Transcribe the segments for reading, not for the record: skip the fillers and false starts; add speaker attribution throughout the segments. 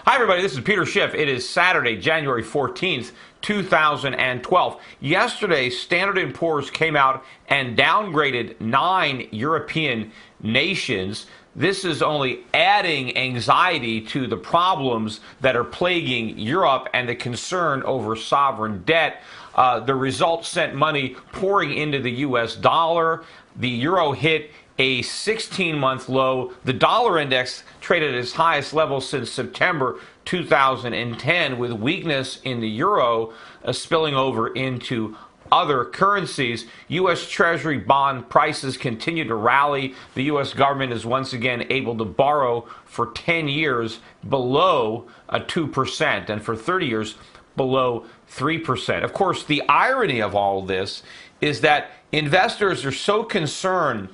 Speaker 1: Hi, everybody. This is Peter Schiff. It is Saturday, January 14th, 2012. Yesterday, Standard & Poor's came out and downgraded 9 European nations. This is only adding anxiety to the problems that are plaguing Europe and the concern over sovereign debt. The result sent money pouring into the U.S. dollar. The euro hit a 16-month low. The dollar index traded at its highest level since September 2010, with weakness in the euro spilling over into other currencies. U.S. Treasury bond prices continue to rally. The U.S. government is once again able to borrow for 10 years below 2% and for 30 years below 3%. Of course, the irony of all this is that investors are so concerned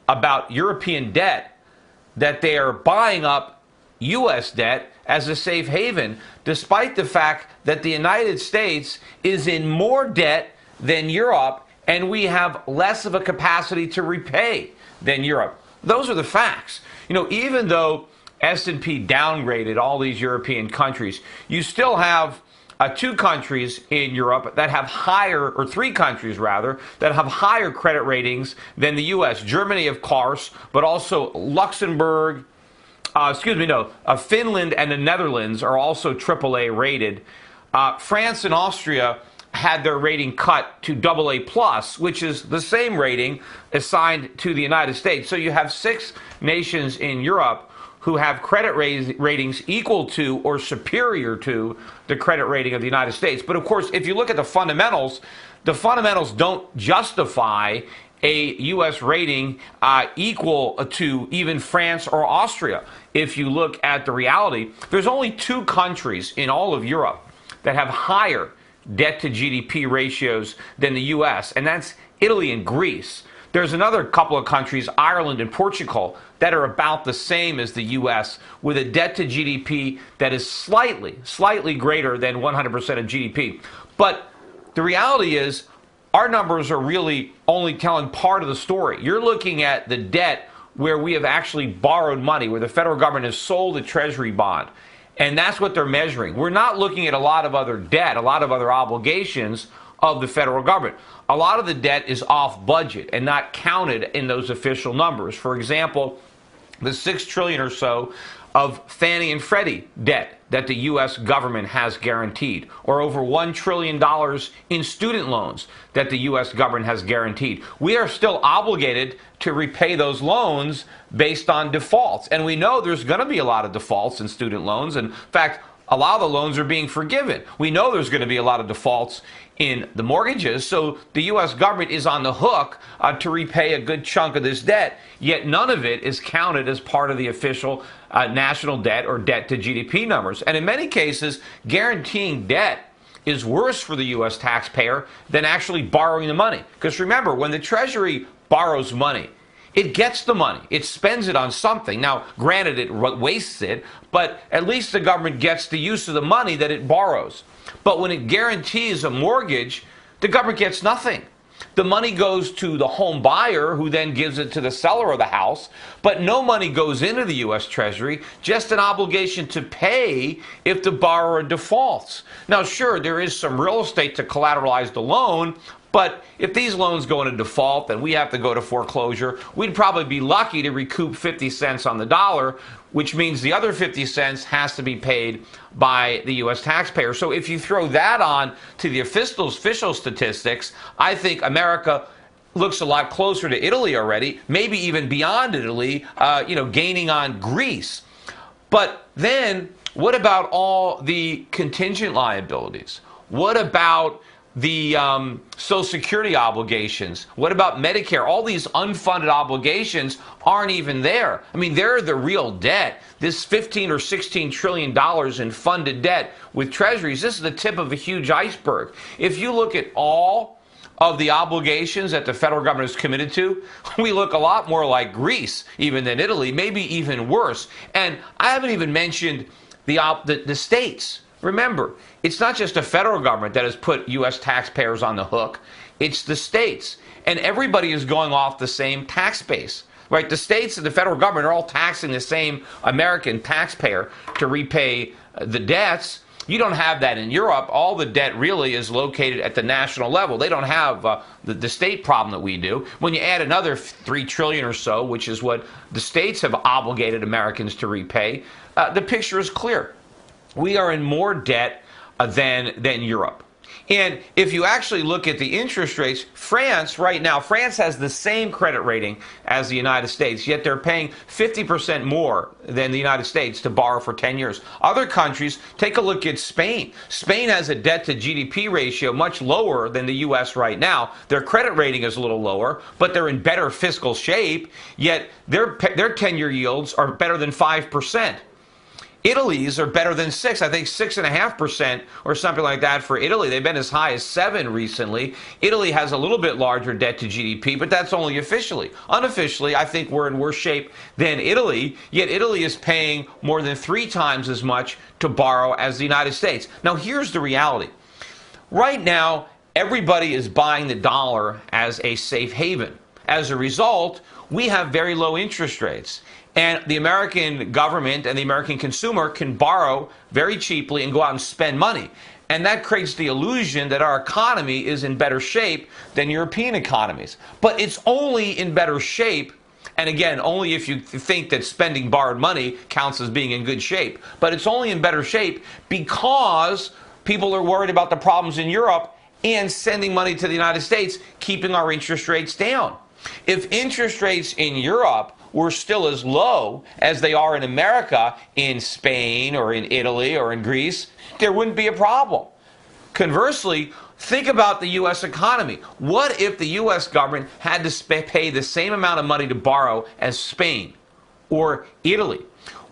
Speaker 1: about European debt that they are buying up U.S. debt as a safe haven, despite the fact that the United States is in more debt than Europe, and we have less of a capacity to repay than Europe. Those are the facts. You know, even though S&P downgraded all these European countries, you still have two countries in Europe that have higher, or three countries rather, that have higher credit ratings than the U.S. Germany, of course, but also Luxembourg, Finland and the Netherlands are also AAA rated. France and Austria had their rating cut to AA+, which is the same rating assigned to the United States. So you have 6 nations in Europe who have credit ratings equal to or superior to the credit rating of the United States. But of course, if you look at the fundamentals don't justify a U.S. rating equal to even France or Austria. If you look at the reality, there's only 2 countries in all of Europe that have higher debt to GDP ratios than the U.S., and that's Italy and Greece. There's another couple of countries, Ireland and Portugal, that are about the same as the U.S., with a debt to GDP that is slightly greater than 100% of GDP. But the reality is, our numbers are really only telling part of the story. You're looking at the debt where we have actually borrowed money, where the federal government has sold a treasury bond. And that's what they're measuring. We're not looking at a lot of other debt, a lot of other obligations of the federal government. A lot of the debt is off budget and not counted in those official numbers. For example, the $6 trillion or so of Fannie and Freddie debt that the U.S. government has guaranteed, or over $1 trillion in student loans that the U.S. government has guaranteed. We are still obligated to repay those loans based on defaults. And we know there's going to be a lot of defaults in student loans. In fact, a lot of the loans are being forgiven. We know there's going to be a lot of defaults in the mortgages, so the U.S. government is on the hook to repay a good chunk of this debt, yet none of it is counted as part of the official national debt or debt to GDP numbers. And in many cases, guaranteeing debt is worse for the U.S. taxpayer than actually borrowing the money. Because remember, when the Treasury borrows money, it gets the money. It spends it on something. Now, granted, it wastes it, but at least the government gets the use of the money that it borrows. But when it guarantees a mortgage, the government gets nothing. The money goes to the home buyer, who then gives it to the seller of the house, but no money goes into the U.S. Treasury, just an obligation to pay if the borrower defaults. Now, sure, there is some real estate to collateralize the loan, but if these loans go into default and we have to go to foreclosure, we'd probably be lucky to recoup 50 cents on the dollar, which means the other 50 cents has to be paid by the U.S. taxpayer. So if you throw that on to the official statistics, I think America looks a lot closer to Italy already, maybe even beyond Italy, gaining on Greece. But then what about all the contingent liabilities? What about the Social Security obligations? What about Medicare? All these unfunded obligations aren't even there. I mean, they're the real debt. This $15 or $16 trillion in funded debt with treasuries, this is the tip of a huge iceberg. If you look at all of the obligations that the federal government is committed to, we look a lot more like Greece even than Italy, maybe even worse. And I haven't even mentioned the states. Remember, it's not just the federal government that has put U.S. taxpayers on the hook. It's the states. And everybody is going off the same tax base. right? The states and the federal government are all taxing the same American taxpayer to repay the debts. You don't have that in Europe. All the debt really is located at the national level. They don't have the state problem that we do. When you add another $3 trillion or so, which is what the states have obligated Americans to repay, the picture is clear. We are in more debt than Europe. And if you actually look at the interest rates, France right now, France has the same credit rating as the United States, yet they're paying 50% more than the United States to borrow for 10 years. Other countries, take a look at Spain. Spain has a debt to GDP ratio much lower than the U.S. right now. Their credit rating is a little lower, but they're in better fiscal shape, yet their 10-year yields are better than 5%. Italy's are better than 6%, I think 6.5% or something like that for Italy. They've been as high as 7% recently. Italy has a little bit larger debt to GDP, but that's only officially. Unofficially, I think we're in worse shape than Italy, yet Italy is paying more than 3 times as much to borrow as the United States. Now, here's the reality. Right now, everybody is buying the dollar as a safe haven. As a result, we have very low interest rates. And the American government and the American consumer can borrow very cheaply and go out and spend money. And that creates the illusion that our economy is in better shape than European economies. But it's only in better shape, and again, only if you think that spending borrowed money counts as being in good shape. But it's only in better shape because people are worried about the problems in Europe and sending money to the United States, keeping our interest rates down. If interest rates in Europe were still as low as they are in America, in Spain or in Italy or in Greece, there wouldn't be a problem. Conversely, think about the U.S. economy. What if the U.S. government had to pay the same amount of money to borrow as Spain or Italy?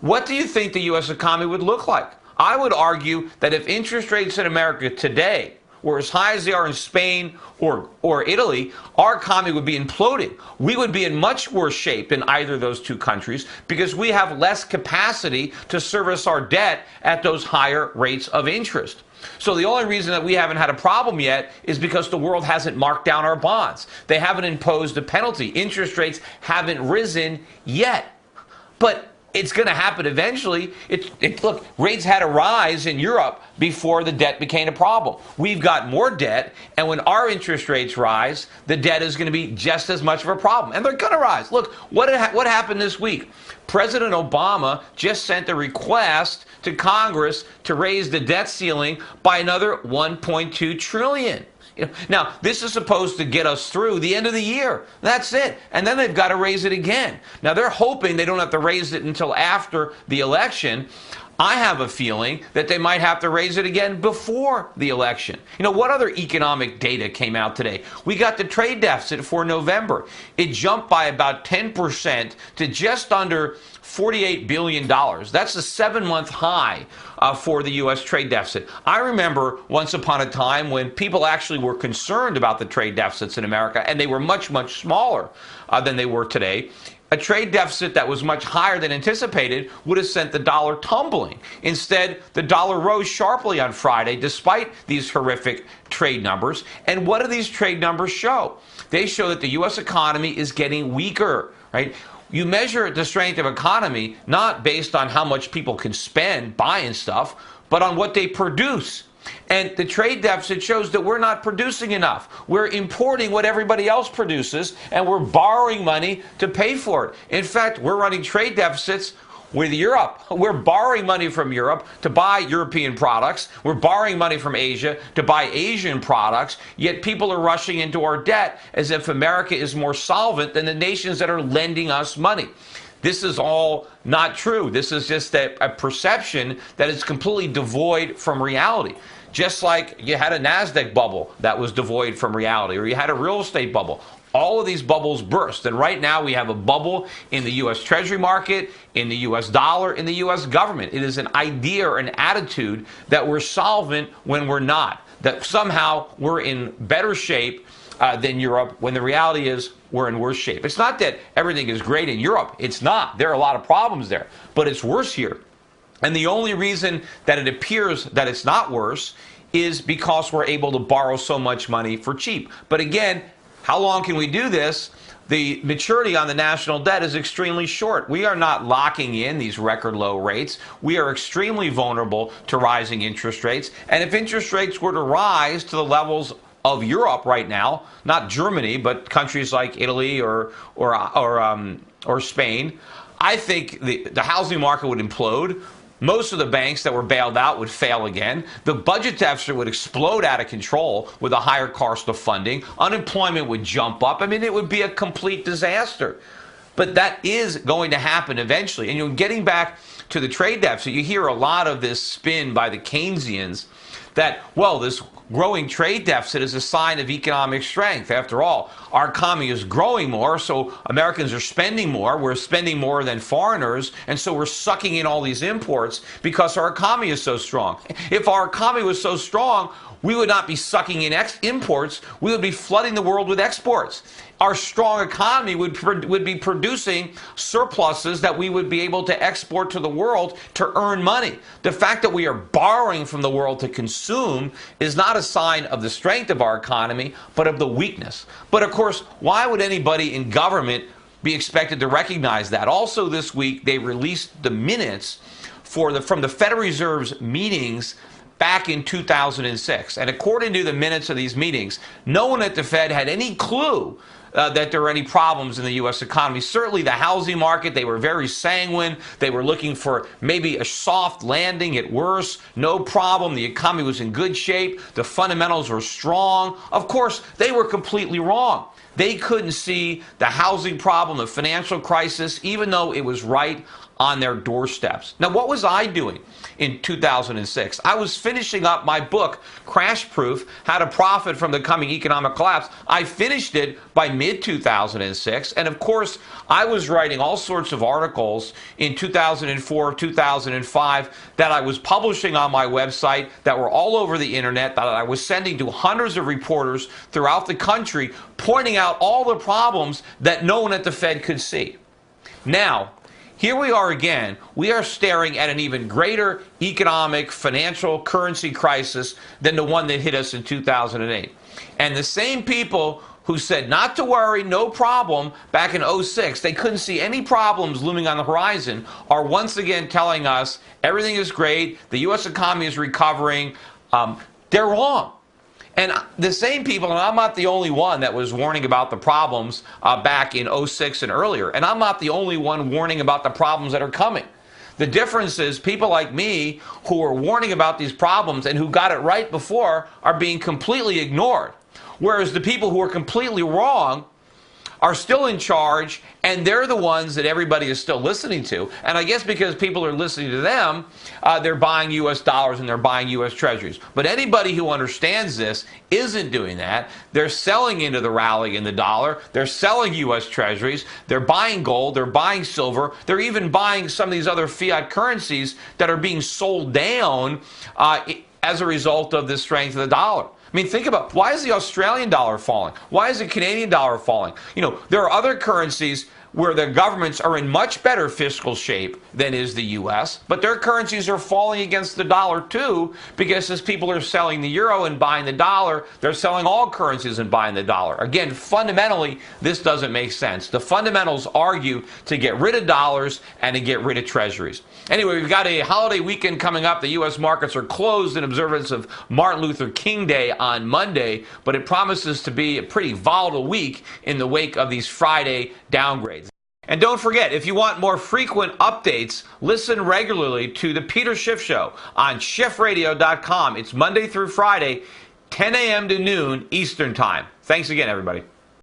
Speaker 1: What do you think the U.S. economy would look like? I would argue that if interest rates in America today were as high as they are in Spain or Italy, our economy would be imploding. We would be in much worse shape in either of those two countries because we have less capacity to service our debt at those higher rates of interest. So the only reason that we haven't had a problem yet is because the world hasn't marked down our bonds. They haven't imposed a penalty. Interest rates haven't risen yet. But it's going to happen eventually. Look, rates had to rise in Europe before the debt became a problem. We've got more debt, and when our interest rates rise, the debt is going to be just as much of a problem. And they're going to rise. Look, what happened this week? President Obama just sent a request to Congress to raise the debt ceiling by another $1.2 trillion. Now, this is supposed to get us through the end of the year. That's it. And then they've got to raise it again. Now, they're hoping they don't have to raise it until after the election. I have a feeling that they might have to raise it again before the election. What other economic data came out today? We got the trade deficit for November. It jumped by about 10% to just under $48 billion. That's a 7-month high for the U.S. trade deficit. I remember once upon a time when people actually were concerned about the trade deficits in America, and they were much, much smaller than they were today. A trade deficit that was much higher than anticipated would have sent the dollar tumbling. Instead, the dollar rose sharply on Friday despite these horrific trade numbers. And what do these trade numbers show? They show that the U.S. economy is getting weaker, right? You measure the strength of economy not based on how much people can spend buying stuff, but on what they produce. And the trade deficit shows that we're not producing enough. We're importing what everybody else produces, and we're borrowing money to pay for it. In fact, we're running trade deficits with Europe. We're borrowing money from Europe to buy European products. We're borrowing money from Asia to buy Asian products, yet people are rushing into our debt as if America is more solvent than the nations that are lending us money. This is all not true. This is just a perception that is completely devoid from reality. Just like you had a NASDAQ bubble that was devoid from reality, or you had a real estate bubble. All of these bubbles burst, and right now we have a bubble in the U.S. Treasury market, in the U.S. dollar, in the U.S. government. It is an idea or an attitude that we're solvent when we're not, that somehow we're in better shape than Europe, when the reality is we're in worse shape. It's not that everything is great in Europe. It's not. There are a lot of problems there, but it's worse here. And the only reason that it appears that it's not worse is because we're able to borrow so much money for cheap. But again, how long can we do this? the maturity on the national debt is extremely short. We are not locking in these record low rates. We are extremely vulnerable to rising interest rates. And if interest rates were to rise to the levels of Europe right now, not Germany, but countries like Italy or Spain, I think the housing market would implode. Most of the banks that were bailed out would fail again. The budget deficit would explode out of control with a higher cost of funding. Unemployment would jump up. I mean, it would be a complete disaster. But that is going to happen eventually. And getting back to the trade deficit, you hear a lot of this spin by the Keynesians that, well, this growing trade deficit is a sign of economic strength. After all, our economy is growing more, so Americans are spending more. We're spending more than foreigners, and so we're sucking in all these imports because our economy is so strong. If our economy was so strong, we would not be sucking in imports. We would be flooding the world with exports. Our strong economy would be producing surpluses that we would be able to export to the world to earn money. The fact that we are borrowing from the world to consume is not a sign of the strength of our economy, but of the weakness. But of course, why would anybody in government be expected to recognize that? Also this week, they released the minutes from the Federal Reserve's meetings back in 2006. And according to the minutes of these meetings, no one at the Fed had any clue that there were any problems in the U.S. economy. Certainly the housing market, they were very sanguine. They were looking for maybe a soft landing at worst. No problem. The economy was in good shape. The fundamentals were strong. Of course, they were completely wrong. They couldn't see the housing problem, the financial crisis, even though it was right on their doorsteps. Now, what was I doing in 2006? I was finishing up my book, Crash Proof: How to Profit from the Coming Economic Collapse. I finished it by mid-2006, and of course, I was writing all sorts of articles in 2004, 2005 that I was publishing on my website, that were all over the internet, that I was sending to hundreds of reporters throughout the country, pointing out all the problems that no one at the Fed could see. Now, here we are again. We are staring at an even greater economic, financial, currency crisis than the one that hit us in 2008. And the same people who said not to worry, no problem, back in 2006, they couldn't see any problems looming on the horizon, are once again telling us everything is great, the U.S. economy is recovering. They're wrong. And the same people, and I'm not the only one that was warning about the problems back in 2006 and earlier, and I'm not the only one warning about the problems that are coming. The difference is people like me who are warning about these problems and who got it right before are being completely ignored, whereas the people who are completely wrong are still in charge, and they're the ones that everybody is still listening to. And I guess because people are listening to them, they're buying U.S. dollars and they're buying U.S. treasuries. But anybody who understands this isn't doing that. They're selling into the rally in the dollar. They're selling U.S. treasuries. They're buying gold. They're buying silver. They're even buying some of these other fiat currencies that are being sold down as a result of the strength of the dollar. I mean, think about, why is the Australian dollar falling? Why is the Canadian dollar falling? You know, there are other currencies where the governments are in much better fiscal shape than is the U.S., but their currencies are falling against the dollar too, because as people are selling the euro and buying the dollar, they're selling all currencies and buying the dollar. Again, fundamentally, this doesn't make sense. The fundamentals argue to get rid of dollars and to get rid of treasuries. Anyway, we've got a holiday weekend coming up. The U.S. markets are closed in observance of Martin Luther King Day on Monday, but it promises to be a pretty volatile week in the wake of these Friday downgrades. And don't forget, if you want more frequent updates, listen regularly to the Peter Schiff Show on schiffradio.com. It's Monday through Friday, 10 a.m. to noon Eastern Time. Thanks again, everybody.